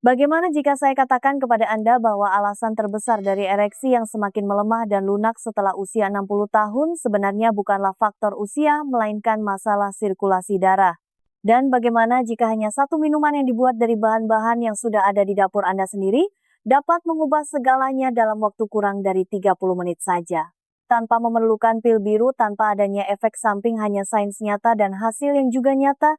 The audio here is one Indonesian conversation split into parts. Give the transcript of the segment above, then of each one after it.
Bagaimana jika saya katakan kepada Anda bahwa alasan terbesar dari ereksi yang semakin melemah dan lunak setelah usia 60 tahun sebenarnya bukanlah faktor usia, melainkan masalah sirkulasi darah? Dan bagaimana jika hanya satu minuman yang dibuat dari bahan-bahan yang sudah ada di dapur Anda sendiri, dapat mengubah segalanya dalam waktu kurang dari 30 menit saja? Tanpa memerlukan pil biru, tanpa adanya efek samping, hanya sains nyata dan hasil yang juga nyata.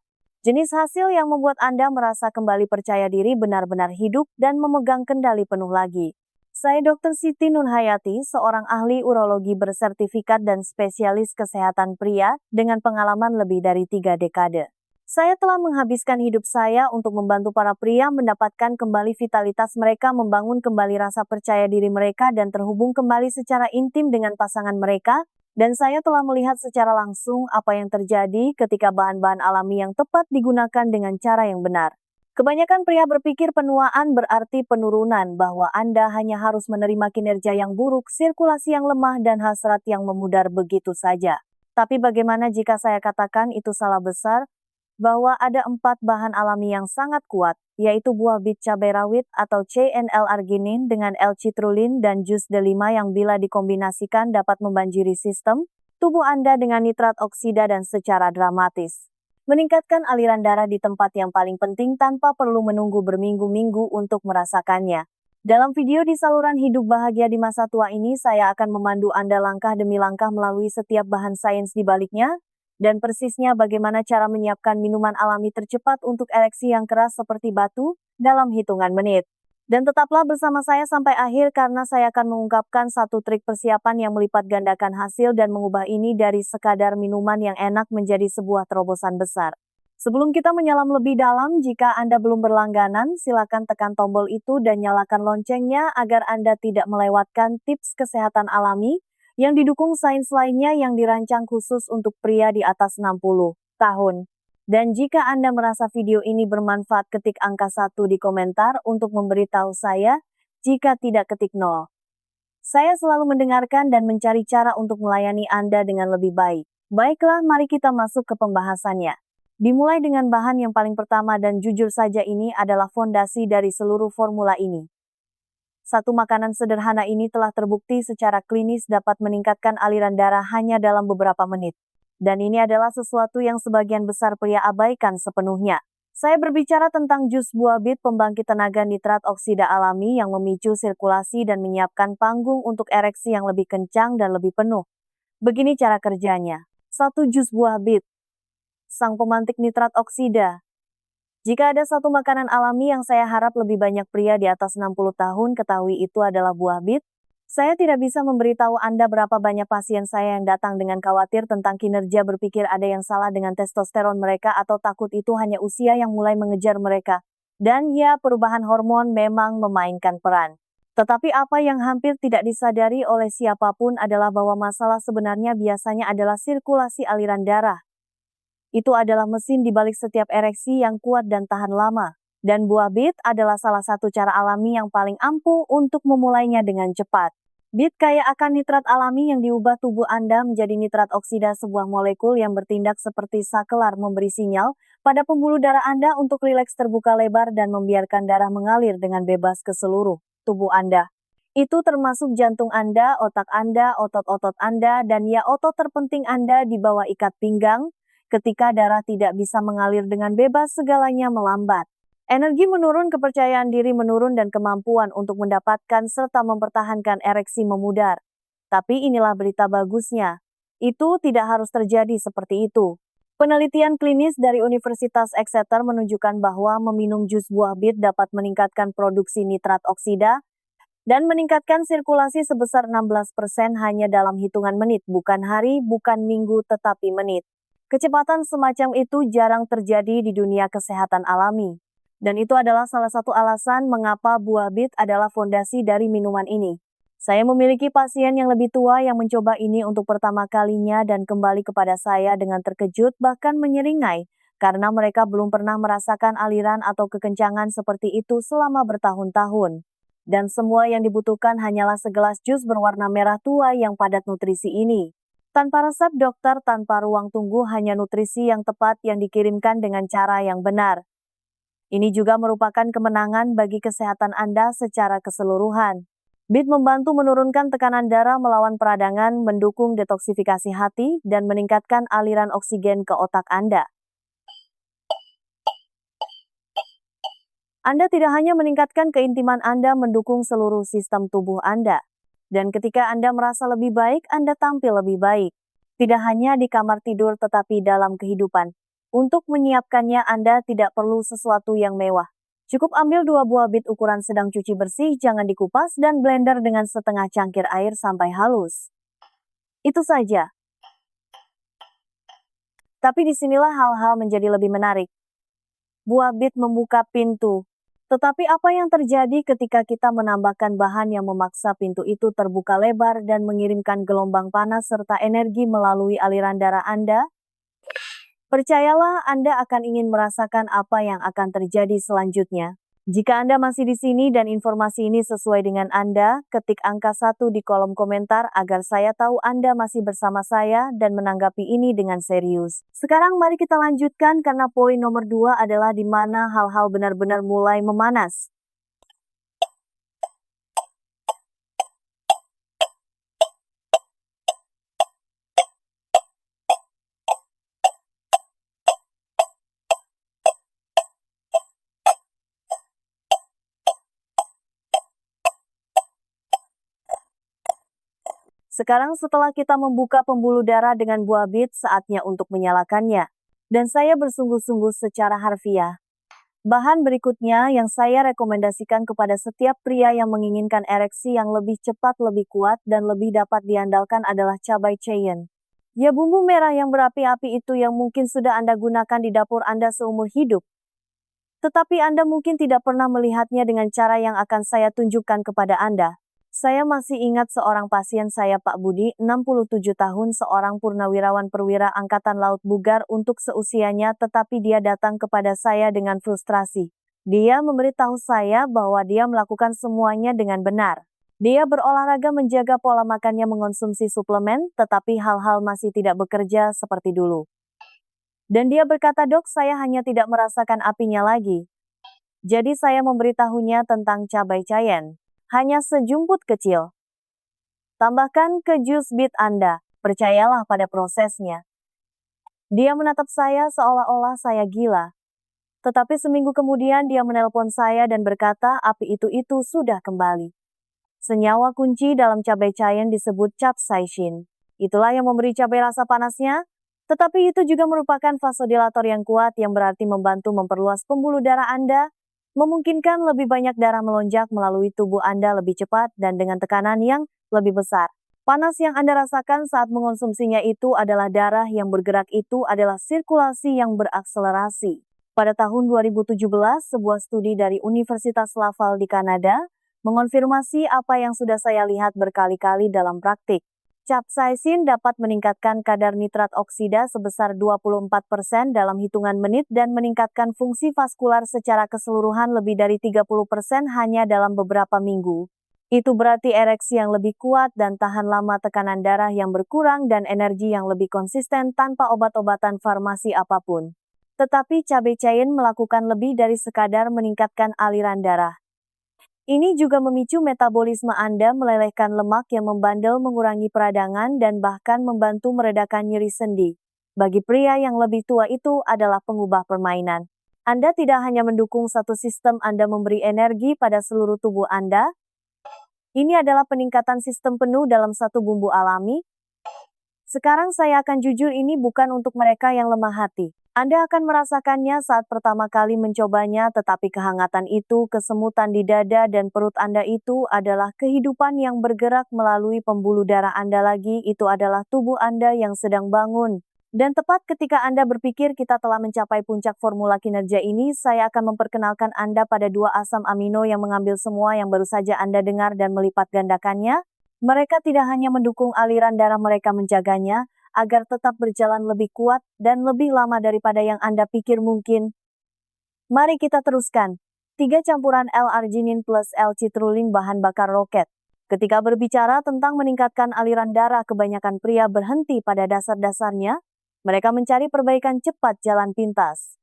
Jenis hasil yang membuat Anda merasa kembali percaya diri, benar-benar hidup, dan memegang kendali penuh lagi. Saya Dr. Siti Nurhayati, seorang ahli urologi bersertifikat dan spesialis kesehatan pria dengan pengalaman lebih dari 3 dekade. Saya telah menghabiskan hidup saya untuk membantu para pria mendapatkan kembali vitalitas mereka, membangun kembali rasa percaya diri mereka, dan terhubung kembali secara intim dengan pasangan mereka. Dan saya telah melihat secara langsung apa yang terjadi ketika bahan-bahan alami yang tepat digunakan dengan cara yang benar. Kebanyakan pria berpikir penuaan berarti penurunan, bahwa Anda hanya harus menerima kinerja yang buruk, sirkulasi yang lemah, dan hasrat yang memudar begitu saja. Tapi bagaimana jika saya katakan itu salah besar? Bahwa ada 4 bahan alami yang sangat kuat, yaitu buah bit cabai rawit atau CNL-arginin dengan L-citrulline dan jus delima yang bila dikombinasikan dapat membanjiri sistem tubuh Anda dengan nitrat oksida dan secara dramatis meningkatkan aliran darah di tempat yang paling penting tanpa perlu menunggu berminggu-minggu untuk merasakannya. Dalam video di saluran hidup bahagia di masa tua ini, saya akan memandu Anda langkah demi langkah melalui setiap bahan sains di baliknya, dan persisnya bagaimana cara menyiapkan minuman alami tercepat untuk ereksi yang keras seperti batu dalam hitungan menit. Dan tetaplah bersama saya sampai akhir karena saya akan mengungkapkan satu trik persiapan yang melipat gandakan hasil dan mengubah ini dari sekadar minuman yang enak menjadi sebuah terobosan besar. Sebelum kita menyelam lebih dalam, jika Anda belum berlangganan, silakan tekan tombol itu dan nyalakan loncengnya agar Anda tidak melewatkan tips kesehatan alami yang didukung sains lainnya yang dirancang khusus untuk pria di atas 60 tahun. Dan jika Anda merasa video ini bermanfaat, ketik angka 1 di komentar untuk memberitahu saya, jika tidak ketik 0. Saya selalu mendengarkan dan mencari cara untuk melayani Anda dengan lebih baik. Baiklah, mari kita masuk ke pembahasannya. Dimulai dengan bahan yang paling pertama dan jujur saja ini adalah fondasi dari seluruh formula ini. Satu makanan sederhana ini telah terbukti secara klinis dapat meningkatkan aliran darah hanya dalam beberapa menit. Dan ini adalah sesuatu yang sebagian besar pria abaikan sepenuhnya. Saya berbicara tentang jus buah bit, pembangkit tenaga nitrat oksida alami yang memicu sirkulasi dan menyiapkan panggung untuk ereksi yang lebih kencang dan lebih penuh. Begini cara kerjanya. 1. Jus buah bit. Sang pemantik nitrat oksida. Jika ada satu makanan alami yang saya harap lebih banyak pria di atas 60 tahun ketahui, itu adalah buah bit. Saya tidak bisa memberitahu Anda berapa banyak pasien saya yang datang dengan khawatir tentang kinerja, berpikir ada yang salah dengan testosteron mereka atau takut itu hanya usia yang mulai mengejar mereka. Dan ya, perubahan hormon memang memainkan peran. Tetapi apa yang hampir tidak disadari oleh siapapun adalah bahwa masalah sebenarnya biasanya adalah sirkulasi aliran darah. Itu adalah mesin di balik setiap ereksi yang kuat dan tahan lama. Dan buah bit adalah salah satu cara alami yang paling ampuh untuk memulainya dengan cepat. Bit kaya akan nitrat alami yang diubah tubuh Anda menjadi nitrat oksida, sebuah molekul yang bertindak seperti sakelar memberi sinyal pada pembuluh darah Anda untuk rileks, terbuka lebar, dan membiarkan darah mengalir dengan bebas ke seluruh tubuh Anda. Itu termasuk jantung Anda, otak Anda, otot-otot Anda, dan ya, otot terpenting Anda di bawah ikat pinggang. Ketika darah tidak bisa mengalir dengan bebas, segalanya melambat. Energi menurun, kepercayaan diri menurun, dan kemampuan untuk mendapatkan serta mempertahankan ereksi memudar. Tapi inilah berita bagusnya. Itu tidak harus terjadi seperti itu. Penelitian klinis dari Universitas Exeter menunjukkan bahwa meminum jus buah bit dapat meningkatkan produksi nitrat oksida dan meningkatkan sirkulasi sebesar 16% hanya dalam hitungan menit, bukan hari, bukan minggu, tetapi menit. Kecepatan semacam itu jarang terjadi di dunia kesehatan alami. Dan itu adalah salah satu alasan mengapa buah bit adalah fondasi dari minuman ini. Saya memiliki pasien yang lebih tua yang mencoba ini untuk pertama kalinya dan kembali kepada saya dengan terkejut, bahkan menyeringai, karena mereka belum pernah merasakan aliran atau kekencangan seperti itu selama bertahun-tahun. Dan semua yang dibutuhkan hanyalah segelas jus berwarna merah tua yang padat nutrisi ini. Tanpa resep dokter, tanpa ruang tunggu, hanya nutrisi yang tepat yang dikirimkan dengan cara yang benar. Ini juga merupakan kemenangan bagi kesehatan Anda secara keseluruhan. BIT membantu menurunkan tekanan darah melawan peradangan, mendukung detoksifikasi hati, dan meningkatkan aliran oksigen ke otak Anda. Anda tidak hanya meningkatkan keintiman Anda, mendukung seluruh sistem tubuh Anda. Dan ketika Anda merasa lebih baik, Anda tampil lebih baik. Tidak hanya di kamar tidur tetapi dalam kehidupan. Untuk menyiapkannya Anda tidak perlu sesuatu yang mewah. Cukup ambil 2 buah bit ukuran sedang, cuci bersih, jangan dikupas, dan blender dengan setengah cangkir air sampai halus. Itu saja. Tapi disinilah hal-hal menjadi lebih menarik. Buah bit membuka pintu. Tetapi apa yang terjadi ketika kita menambahkan bahan yang memaksa pintu itu terbuka lebar dan mengirimkan gelombang panas serta energi melalui aliran darah Anda? Percayalah, Anda akan ingin merasakan apa yang akan terjadi selanjutnya. Jika Anda masih di sini dan informasi ini sesuai dengan Anda, ketik angka 1 di kolom komentar agar saya tahu Anda masih bersama saya dan menanggapi ini dengan serius. Sekarang mari kita lanjutkan karena poin nomor 2 adalah di mana hal-hal benar-benar mulai memanas. Sekarang setelah kita membuka pembuluh darah dengan buah bit, saatnya untuk menyalakannya. Dan saya bersungguh-sungguh secara harfiah. Bahan berikutnya yang saya rekomendasikan kepada setiap pria yang menginginkan ereksi yang lebih cepat, lebih kuat, dan lebih dapat diandalkan adalah cabai cayenne. Ya, bumbu merah yang berapi-api itu yang mungkin sudah Anda gunakan di dapur Anda seumur hidup. Tetapi Anda mungkin tidak pernah melihatnya dengan cara yang akan saya tunjukkan kepada Anda. Saya masih ingat seorang pasien saya, Pak Budi, 67 tahun, seorang purnawirawan perwira Angkatan Laut bugar untuk seusianya, tetapi dia datang kepada saya dengan frustrasi. Dia memberitahu saya bahwa dia melakukan semuanya dengan benar. Dia berolahraga, menjaga pola makannya, mengonsumsi suplemen, tetapi hal-hal masih tidak bekerja seperti dulu. Dan dia berkata, "Dok, saya hanya tidak merasakan apinya lagi." Jadi saya memberitahunya tentang cabai cayenne. Hanya sejumput kecil. Tambahkan ke jus bit Anda, percayalah pada prosesnya. Dia menatap saya seolah-olah saya gila. Tetapi seminggu kemudian dia menelpon saya dan berkata api itu sudah kembali. Senyawa kunci dalam cabai cayenne disebut capsaicin. Itulah yang memberi cabai rasa panasnya, tetapi itu juga merupakan vasodilator yang kuat yang berarti membantu memperluas pembuluh darah Anda, memungkinkan lebih banyak darah melonjak melalui tubuh Anda lebih cepat dan dengan tekanan yang lebih besar. Panas yang Anda rasakan saat mengonsumsinya itu adalah darah yang bergerak, itu adalah sirkulasi yang berakselerasi. Pada tahun 2017, sebuah studi dari Universitas Laval di Kanada mengonfirmasi apa yang sudah saya lihat berkali-kali dalam praktik. Capsaicin dapat meningkatkan kadar nitrat oksida sebesar 24% dalam hitungan menit dan meningkatkan fungsi vaskular secara keseluruhan lebih dari 30% hanya dalam beberapa minggu. Itu berarti ereksi yang lebih kuat dan tahan lama, tekanan darah yang berkurang, dan energi yang lebih konsisten tanpa obat-obatan farmasi apapun. Tetapi cabai cayenne melakukan lebih dari sekadar meningkatkan aliran darah. Ini juga memicu metabolisme Anda, melelehkan lemak yang membandel, mengurangi peradangan, dan bahkan membantu meredakan nyeri sendi. Bagi pria yang lebih tua itu adalah pengubah permainan. Anda tidak hanya mendukung satu sistem, Anda memberi energi pada seluruh tubuh Anda. Ini adalah peningkatan sistem penuh dalam satu bumbu alami. Sekarang saya akan jujur, ini bukan untuk mereka yang lemah hati. Anda akan merasakannya saat pertama kali mencobanya, tetapi kehangatan itu, kesemutan di dada dan perut Anda itu adalah kehidupan yang bergerak melalui pembuluh darah Anda lagi, itu adalah tubuh Anda yang sedang bangun. Dan tepat ketika Anda berpikir kita telah mencapai puncak formula kinerja ini, saya akan memperkenalkan Anda pada 2 asam amino yang mengambil semua yang baru saja Anda dengar dan melipat gandakannya. Mereka tidak hanya mendukung aliran darah, mereka menjaganya agar tetap berjalan lebih kuat dan lebih lama daripada yang Anda pikir mungkin. Mari kita teruskan. 3 campuran L-arginin plus L-citrulline, bahan bakar roket. Ketika berbicara tentang meningkatkan aliran darah, kebanyakan pria berhenti pada dasar-dasarnya. Mereka mencari perbaikan cepat, jalan pintas.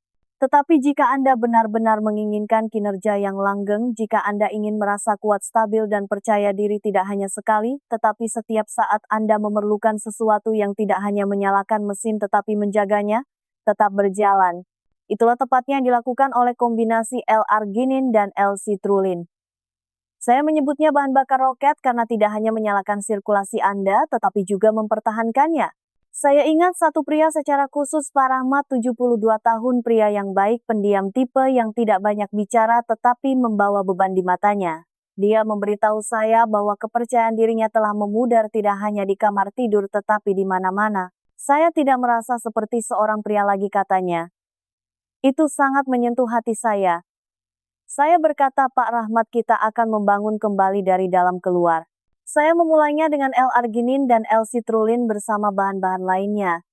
Tetapi jika Anda benar-benar menginginkan kinerja yang langgeng, jika Anda ingin merasa kuat, stabil, dan percaya diri tidak hanya sekali, tetapi setiap saat Anda memerlukan sesuatu yang tidak hanya menyalakan mesin tetapi menjaganya tetap berjalan. Itulah tepatnya yang dilakukan oleh kombinasi L-arginin dan L-citrulline. Saya menyebutnya bahan bakar roket karena tidak hanya menyalakan sirkulasi Anda, tetapi juga mempertahankannya. Saya ingat satu pria secara khusus, Pak Rahmat, 72 tahun, pria yang baik, pendiam, tipe yang tidak banyak bicara tetapi membawa beban di matanya. Dia memberitahu saya bahwa kepercayaan dirinya telah memudar tidak hanya di kamar tidur tetapi di mana-mana. Saya tidak merasa seperti seorang pria lagi, katanya. Itu sangat menyentuh hati saya. Saya berkata, Pak Rahmat, kita akan membangun kembali dari dalam keluar. Saya memulainya dengan L-arginin dan L-citrulline bersama bahan-bahan lainnya.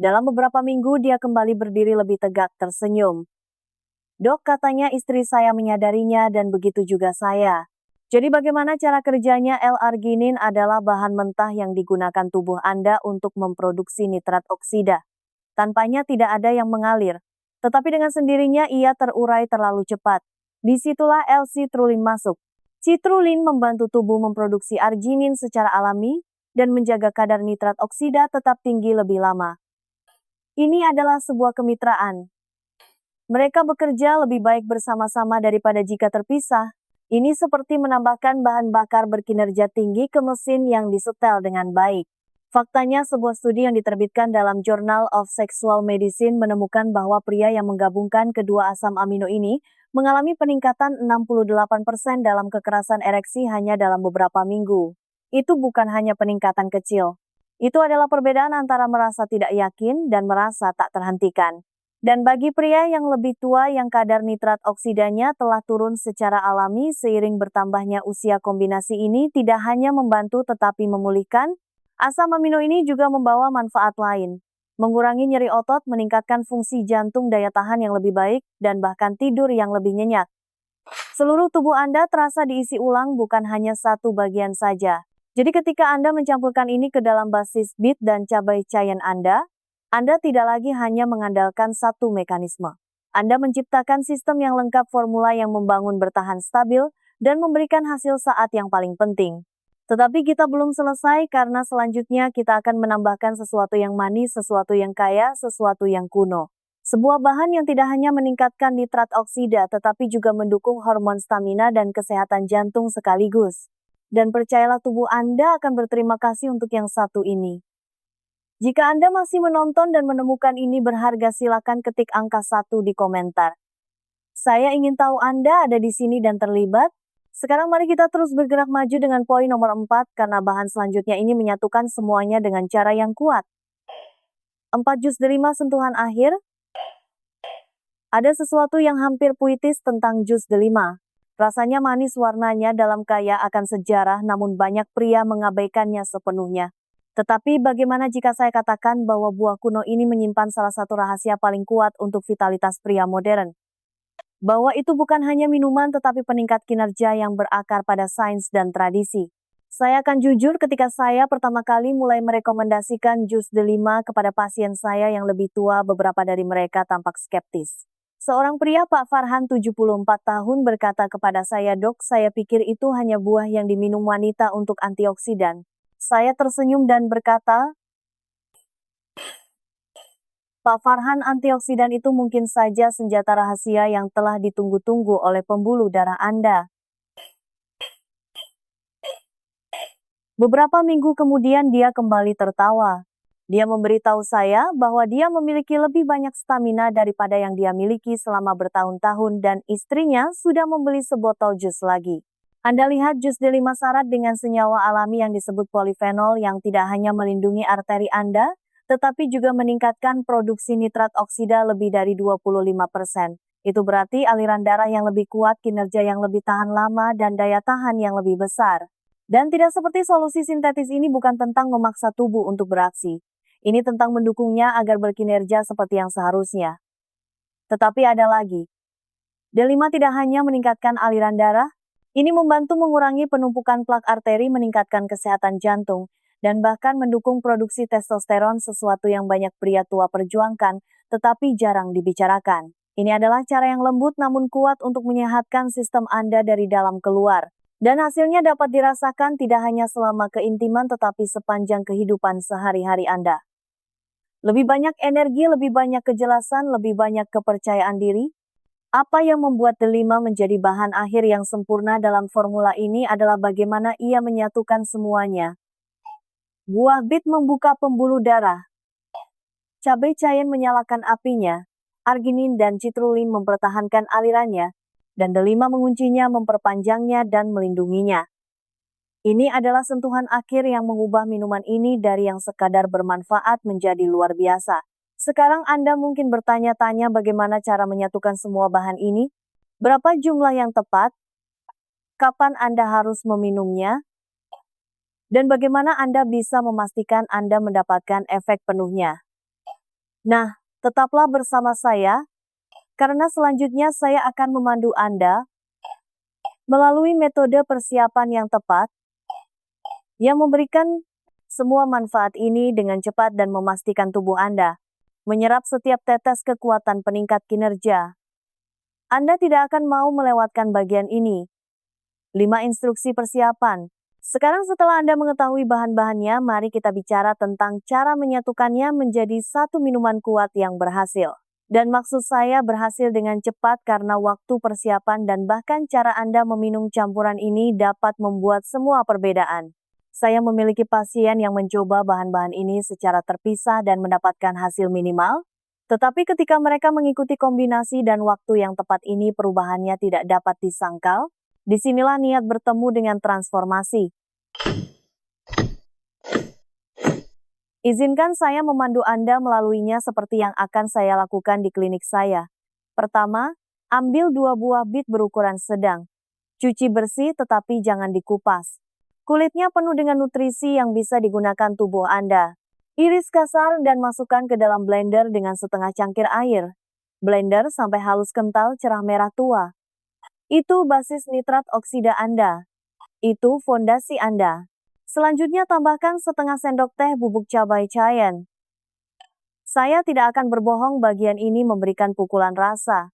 Dalam beberapa minggu dia kembali berdiri lebih tegak, tersenyum. Dok, katanya, istri saya menyadarinya dan begitu juga saya. Jadi bagaimana cara kerjanya? L-arginin adalah bahan mentah yang digunakan tubuh Anda untuk memproduksi nitrat oksida. Tanpanya tidak ada yang mengalir. Tetapi dengan sendirinya ia terurai terlalu cepat. Disitulah L-citrulline masuk. Citrulline membantu tubuh memproduksi arginin secara alami dan menjaga kadar nitrat oksida tetap tinggi lebih lama. Ini adalah sebuah kemitraan. Mereka bekerja lebih baik bersama-sama daripada jika terpisah. Ini seperti menambahkan bahan bakar berkinerja tinggi ke mesin yang disetel dengan baik. Faktanya, sebuah studi yang diterbitkan dalam Journal of Sexual Medicine menemukan bahwa pria yang menggabungkan kedua asam amino ini mengalami peningkatan 68% dalam kekerasan ereksi hanya dalam beberapa minggu. Itu bukan hanya peningkatan kecil. Itu adalah perbedaan antara merasa tidak yakin dan merasa tak terhentikan. Dan bagi pria yang lebih tua yang kadar nitrat oksidanya telah turun secara alami seiring bertambahnya usia, kombinasi ini tidak hanya membantu tetapi memulihkan. Asam amino ini juga membawa manfaat lain, mengurangi nyeri otot, meningkatkan fungsi jantung, daya tahan yang lebih baik, dan bahkan tidur yang lebih nyenyak. Seluruh tubuh Anda terasa diisi ulang, bukan hanya satu bagian saja. Jadi ketika Anda mencampurkan ini ke dalam basis beet dan cabai cayenne Anda tidak lagi hanya mengandalkan satu mekanisme. Anda menciptakan sistem yang lengkap, formula yang membangun bertahan stabil, dan memberikan hasil saat yang paling penting. Tetapi kita belum selesai karena selanjutnya kita akan menambahkan sesuatu yang manis, sesuatu yang kaya, sesuatu yang kuno. Sebuah bahan yang tidak hanya meningkatkan nitrat oksida tetapi juga mendukung hormon stamina dan kesehatan jantung sekaligus. Dan percayalah, tubuh Anda akan berterima kasih untuk yang satu ini. Jika Anda masih menonton dan menemukan ini berharga, silakan ketik angka 1 di komentar. Saya ingin tahu Anda ada di sini dan terlibat. Sekarang mari kita terus bergerak maju dengan poin nomor 4, karena bahan selanjutnya ini menyatukan semuanya dengan cara yang kuat. 4 jus delima sentuhan akhir. Ada sesuatu yang hampir puitis tentang jus delima. Rasanya manis, warnanya dalam, kaya akan sejarah, namun banyak pria mengabaikannya sepenuhnya. Tetapi bagaimana jika saya katakan bahwa buah kuno ini menyimpan salah satu rahasia paling kuat untuk vitalitas pria modern? Bahwa itu bukan hanya minuman tetapi peningkat kinerja yang berakar pada sains dan tradisi. Saya akan jujur, ketika saya pertama kali mulai merekomendasikan jus delima kepada pasien saya yang lebih tua, beberapa dari mereka tampak skeptis. Seorang pria, Pak Farhan, 74 tahun, berkata kepada saya, "Dok, saya pikir itu hanya buah yang diminum wanita untuk antioksidan." Saya tersenyum dan berkata, Pak Farhan, antioksidan itu mungkin saja senjata rahasia yang telah ditunggu-tunggu oleh pembuluh darah Anda. Beberapa minggu kemudian dia kembali tertawa. Dia memberitahu saya bahwa dia memiliki lebih banyak stamina daripada yang dia miliki selama bertahun-tahun dan istrinya sudah membeli sebotol jus lagi. Anda lihat, jus delima syarat dengan senyawa alami yang disebut polifenol yang tidak hanya melindungi arteri Anda, tetapi juga meningkatkan produksi nitrat oksida lebih dari 25%. Itu berarti aliran darah yang lebih kuat, kinerja yang lebih tahan lama, dan daya tahan yang lebih besar. Dan tidak seperti solusi sintetis, ini bukan tentang memaksa tubuh untuk beraksi. Ini tentang mendukungnya agar berkinerja seperti yang seharusnya. Tetapi ada lagi. D5 tidak hanya meningkatkan aliran darah, ini membantu mengurangi penumpukan plak arteri, meningkatkan kesehatan jantung, dan bahkan mendukung produksi testosteron, sesuatu yang banyak pria tua perjuangkan, tetapi jarang dibicarakan. Ini adalah cara yang lembut namun kuat untuk menyehatkan sistem Anda dari dalam keluar. Dan hasilnya dapat dirasakan tidak hanya selama keintiman tetapi sepanjang kehidupan sehari-hari Anda. Lebih banyak energi, lebih banyak kejelasan, lebih banyak kepercayaan diri. Apa yang membuat Delima menjadi bahan akhir yang sempurna dalam formula ini adalah bagaimana ia menyatukan semuanya. Buah bit membuka pembuluh darah. Cabai cayenne menyalakan apinya. Arginin dan citrulline mempertahankan alirannya. Dan Delima menguncinya, memperpanjangnya, dan melindunginya. Ini adalah sentuhan akhir yang mengubah minuman ini dari yang sekadar bermanfaat menjadi luar biasa. Sekarang Anda mungkin bertanya-tanya bagaimana cara menyatukan semua bahan ini? Berapa jumlah yang tepat? Kapan Anda harus meminumnya? Dan bagaimana Anda bisa memastikan Anda mendapatkan efek penuhnya? Nah, tetaplah bersama saya, karena selanjutnya saya akan memandu Anda melalui metode persiapan yang tepat, yang memberikan semua manfaat ini dengan cepat dan memastikan tubuh Anda menyerap setiap tetes kekuatan peningkat kinerja. Anda tidak akan mau melewatkan bagian ini. 5 instruksi persiapan. Sekarang setelah Anda mengetahui bahan-bahannya, mari kita bicara tentang cara menyatukannya menjadi satu minuman kuat yang berhasil. Dan maksud saya berhasil dengan cepat karena waktu persiapan dan bahkan cara Anda meminum campuran ini dapat membuat semua perbedaan. Saya memiliki pasien yang mencoba bahan-bahan ini secara terpisah dan mendapatkan hasil minimal, tetapi ketika mereka mengikuti kombinasi dan waktu yang tepat ini perubahannya tidak dapat disangkal. Disinilah niat bertemu dengan transformasi. Izinkan saya memandu Anda melaluinya seperti yang akan saya lakukan di klinik saya. Pertama, ambil 2 buah bit berukuran sedang. Cuci bersih tetapi jangan dikupas. Kulitnya penuh dengan nutrisi yang bisa digunakan tubuh Anda. Iris kasar dan masukkan ke dalam blender dengan setengah cangkir air. Blender sampai halus kental cerah merah tua. Itu basis nitrat oksida Anda. Itu fondasi Anda. Selanjutnya tambahkan setengah sendok teh bubuk cabai cayenne. Saya tidak akan berbohong, bagian ini memberikan pukulan rasa.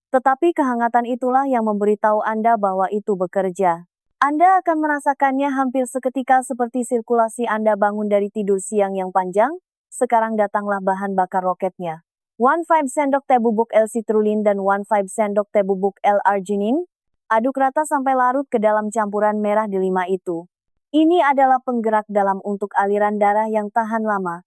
Tetapi kehangatan itulah yang memberitahu Anda bahwa itu bekerja. Anda akan merasakannya hampir seketika seperti sirkulasi Anda bangun dari tidur siang yang panjang. Sekarang datanglah bahan bakar roketnya. 1/5 sendok teh bubuk L-citrulline dan 1/5 sendok teh bubuk L-arginin. Aduk rata sampai larut ke dalam campuran merah delima itu. Ini adalah penggerak dalam untuk aliran darah yang tahan lama.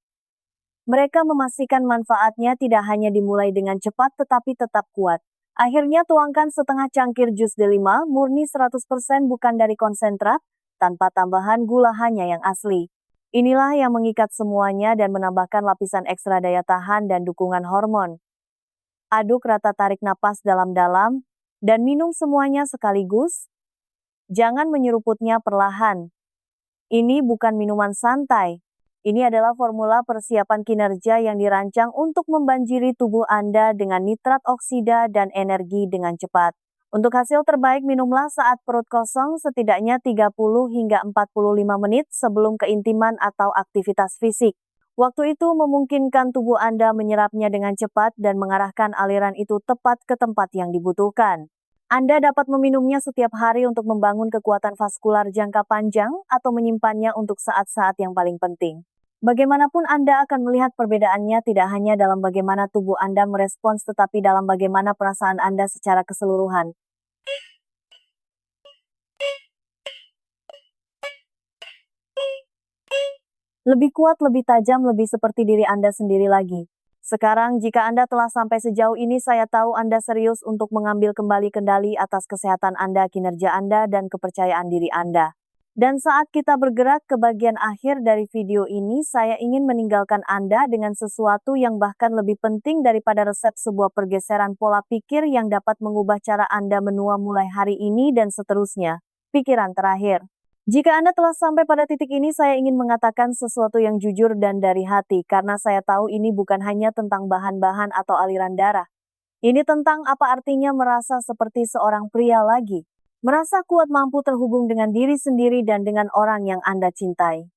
Mereka memastikan manfaatnya tidak hanya dimulai dengan cepat tetapi tetap kuat. Akhirnya tuangkan setengah cangkir jus delima murni 100% bukan dari konsentrat, tanpa tambahan gula, hanya yang asli. Inilah yang mengikat semuanya dan menambahkan lapisan ekstra daya tahan dan dukungan hormon. Aduk rata, tarik napas dalam-dalam, dan minum semuanya sekaligus. Jangan menyeruputnya perlahan. Ini bukan minuman santai. Ini adalah formula persiapan kinerja yang dirancang untuk membanjiri tubuh Anda dengan nitrat oksida dan energi dengan cepat. Untuk hasil terbaik, minumlah saat perut kosong setidaknya 30 hingga 45 menit sebelum keintiman atau aktivitas fisik. Waktu itu memungkinkan tubuh Anda menyerapnya dengan cepat dan mengarahkan aliran itu tepat ke tempat yang dibutuhkan. Anda dapat meminumnya setiap hari untuk membangun kekuatan vaskular jangka panjang atau menyimpannya untuk saat-saat yang paling penting. Bagaimanapun Anda akan melihat perbedaannya tidak hanya dalam bagaimana tubuh Anda merespons tetapi dalam bagaimana perasaan Anda secara keseluruhan. Lebih kuat, lebih tajam, lebih seperti diri Anda sendiri lagi. Sekarang jika Anda telah sampai sejauh ini, saya tahu Anda serius untuk mengambil kembali kendali atas kesehatan Anda, kinerja Anda, dan kepercayaan diri Anda. Dan saat kita bergerak ke bagian akhir dari video ini, saya ingin meninggalkan Anda dengan sesuatu yang bahkan lebih penting daripada resep, sebuah pergeseran pola pikir yang dapat mengubah cara Anda menua mulai hari ini dan seterusnya. Pikiran terakhir. Jika Anda telah sampai pada titik ini, saya ingin mengatakan sesuatu yang jujur dan dari hati, karena saya tahu ini bukan hanya tentang bahan-bahan atau aliran darah. Ini tentang apa artinya merasa seperti seorang pria lagi. Merasa kuat, mampu terhubung dengan diri sendiri dan dengan orang yang Anda cintai.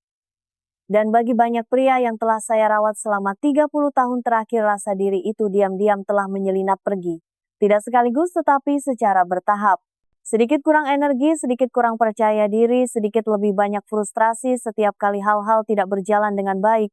Dan bagi banyak pria yang telah saya rawat selama 30 tahun terakhir, rasa diri itu diam-diam telah menyelinap pergi. Tidak sekaligus tetapi secara bertahap. Sedikit kurang energi, sedikit kurang percaya diri, sedikit lebih banyak frustrasi setiap kali hal-hal tidak berjalan dengan baik.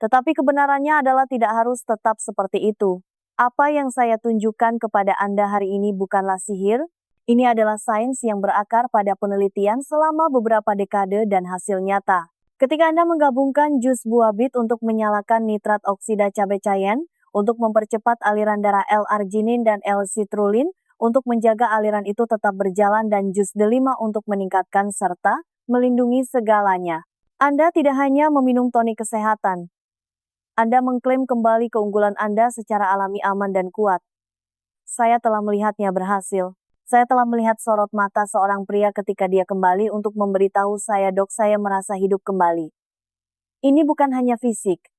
Tetapi kebenarannya adalah tidak harus tetap seperti itu. Apa yang saya tunjukkan kepada Anda hari ini bukanlah sihir. Ini adalah sains yang berakar pada penelitian selama beberapa dekade dan hasil nyata. Ketika Anda menggabungkan jus buah bit untuk menyalakan nitrat oksida cabai cayenne, untuk mempercepat aliran darah L-arginin dan L-citrulline, untuk menjaga aliran itu tetap berjalan, dan jus delima untuk meningkatkan serta melindungi segalanya. Anda tidak hanya meminum tonik kesehatan. Anda mengklaim kembali keunggulan Anda secara alami, aman, dan kuat. Saya telah melihatnya berhasil. Saya telah melihat sorot mata seorang pria ketika dia kembali untuk memberitahu saya, "Dok, saya merasa hidup kembali." Ini bukan hanya fisik.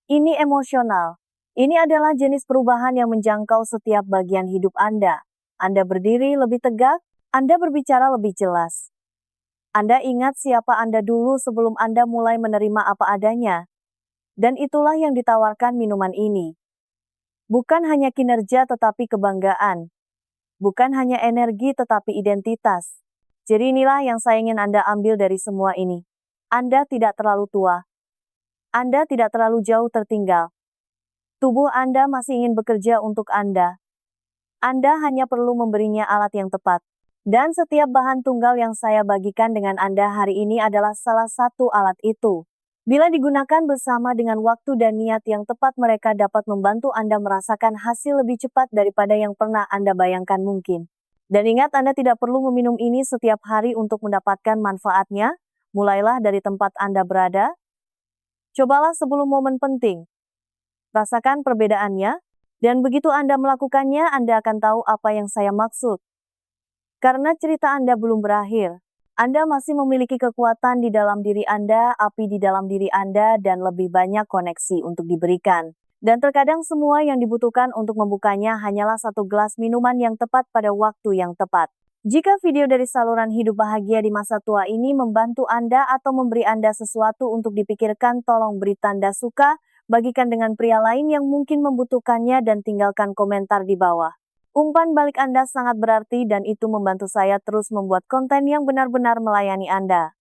Ini emosional. Ini adalah jenis perubahan yang menjangkau setiap bagian hidup Anda. Anda berdiri lebih tegak, Anda berbicara lebih jelas. Anda ingat siapa Anda dulu sebelum Anda mulai menerima apa adanya. Dan itulah yang ditawarkan minuman ini. Bukan hanya kinerja tetapi kebanggaan. Bukan hanya energi tetapi identitas. Jadi inilah yang saya ingin Anda ambil dari semua ini. Anda tidak terlalu tua. Anda tidak terlalu jauh tertinggal. Tubuh Anda masih ingin bekerja untuk Anda. Anda hanya perlu memberinya alat yang tepat. Dan setiap bahan tunggal yang saya bagikan dengan Anda hari ini adalah salah satu alat itu. Bila digunakan bersama dengan waktu dan niat yang tepat, mereka dapat membantu Anda merasakan hasil lebih cepat daripada yang pernah Anda bayangkan mungkin. Dan ingat, Anda tidak perlu meminum ini setiap hari untuk mendapatkan manfaatnya. Mulailah dari tempat Anda berada. Cobalah sebelum momen penting. Rasakan perbedaannya, dan begitu Anda melakukannya, Anda akan tahu apa yang saya maksud. Karena cerita Anda belum berakhir. Anda masih memiliki kekuatan di dalam diri Anda, api di dalam diri Anda, dan lebih banyak koneksi untuk diberikan. Dan terkadang semua yang dibutuhkan untuk membukanya hanyalah satu gelas minuman yang tepat pada waktu yang tepat. Jika video dari saluran hidup bahagia di masa tua ini membantu Anda atau memberi Anda sesuatu untuk dipikirkan, tolong beri tanda suka, bagikan dengan pria lain yang mungkin membutuhkannya, dan tinggalkan komentar di bawah. Umpan balik Anda sangat berarti dan itu membantu saya terus membuat konten yang benar-benar melayani Anda.